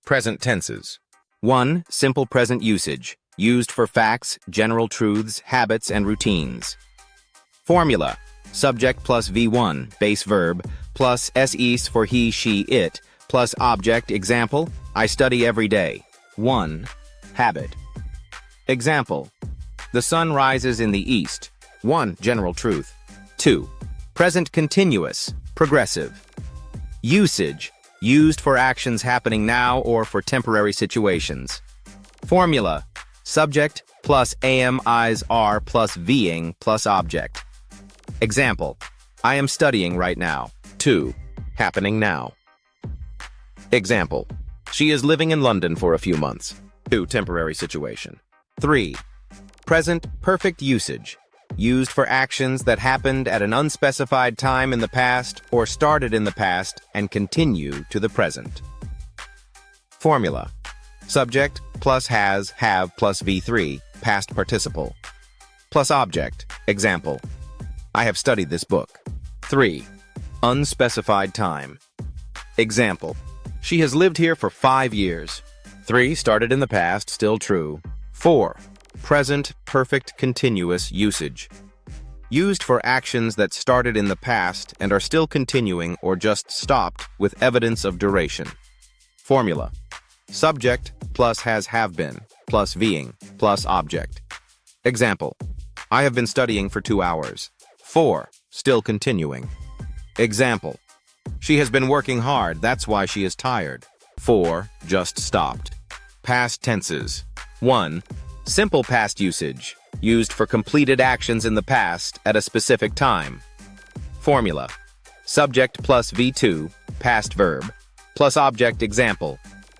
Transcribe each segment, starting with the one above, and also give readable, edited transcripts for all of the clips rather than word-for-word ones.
Present tenses. 1. Simple present usage, used for facts, general truths, habits, and routines. Formula. Subject plus V1, base verb, plus SEs for he, she, it, plus object, example, I study every day. 1. Habit. Example. The sun rises in the east. 1. General truth. 2. Present continuous, progressive. Usage. Used for actions happening now or for temporary situations. Formula. Subject plus am, is, are plus being plus object. Example. I am studying right now. 2. Happening now. Example. She is living in London for a few months. 2. Temporary situation. 3. Present perfect usage. Used for actions that happened at an unspecified time in the past or started in the past and continue to the present. Formula. Subject plus has, have plus V3, past participle. Plus object, example. I have studied this book. 3. Unspecified time. Example. She has lived here for 5 years. 3. Started in the past, still true. 4. Present perfect continuous usage. Used for actions that started in the past and are still continuing or just stopped with evidence of duration. Formula. Subject plus has, have been, plus being, plus object. Example. I have been studying for 2 hours. 4. Still continuing. Example. She has been working hard, that's why she is tired. 4. Just stopped. Past tenses. 1. Simple past usage, used for completed actions in the past at a specific time. Formula. Subject plus V2, past verb, plus object, example.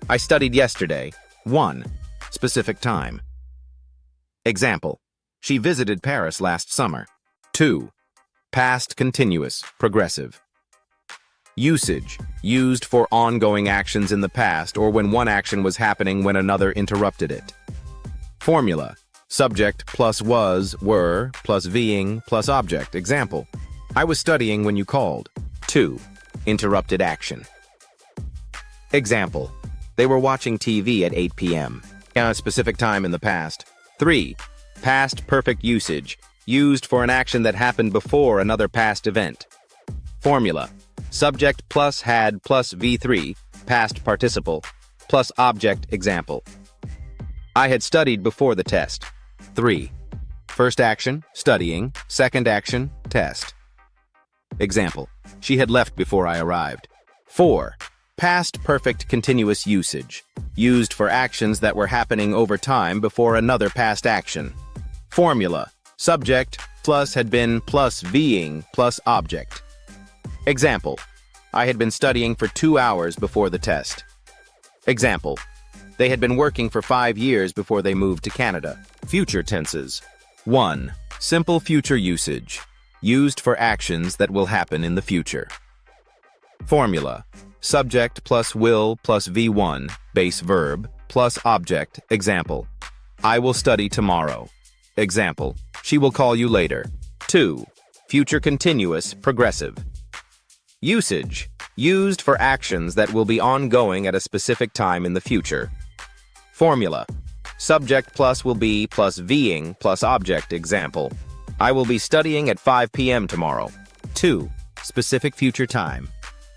I studied yesterday. 1. Specific time. Example. She visited Paris last summer. 2. Past continuous, progressive. Usage, used for ongoing actions in the past or when one action was happening when another interrupted it. Formula. Subject plus was, were, plus being, plus object. Example. I was studying when you called. 2. Interrupted action. Example. They were watching TV at 8 p.m. at a specific time in the past. 3. Past perfect usage, used for an action that happened before another past event. Formula. Subject plus had plus V3, past participle, plus object, example. I had studied before the test. 3. First action, studying. Second action, test. Example. She had left before I arrived. 4. Past perfect continuous usage, used for actions that were happening over time before another past action. Formula. Subject plus had been plus being plus object. Example. I had been studying for 2 hours before the test. Example. They had been working for 5 years before they moved to Canada. Future tenses. 1. Simple future usage, used for actions that will happen in the future. Formula. Subject plus will plus V1, base verb, plus object, example. I will study tomorrow. Example. She will call you later. 2. Future continuous, progressive. Usage, used for actions that will be ongoing at a specific time in the future. Formula. Subject plus will be plus being plus object, example. I will be studying at 5 p.m. tomorrow. 2. Specific future time.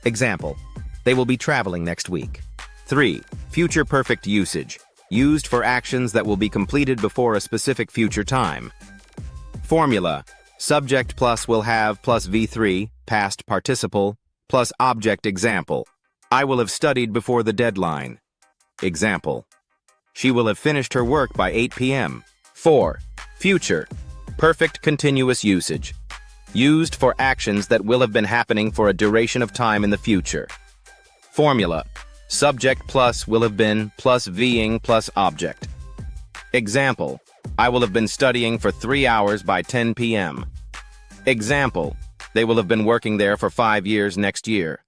Example. They will be traveling next week. 3. Future perfect usage, used for actions that will be completed before a specific future time. Formula. Subject plus will have plus V3, past participle, plus object, example. I will have studied before the deadline. Example. She will have finished her work by 8 p.m. 4. Future. Perfect continuous usage, used for actions that will have been happening for a duration of time in the future. Formula. Subject plus will have been plus being plus object. Example. I will have been studying for 3 hours by 10 p.m. Example. They will have been working there for 5 years next year.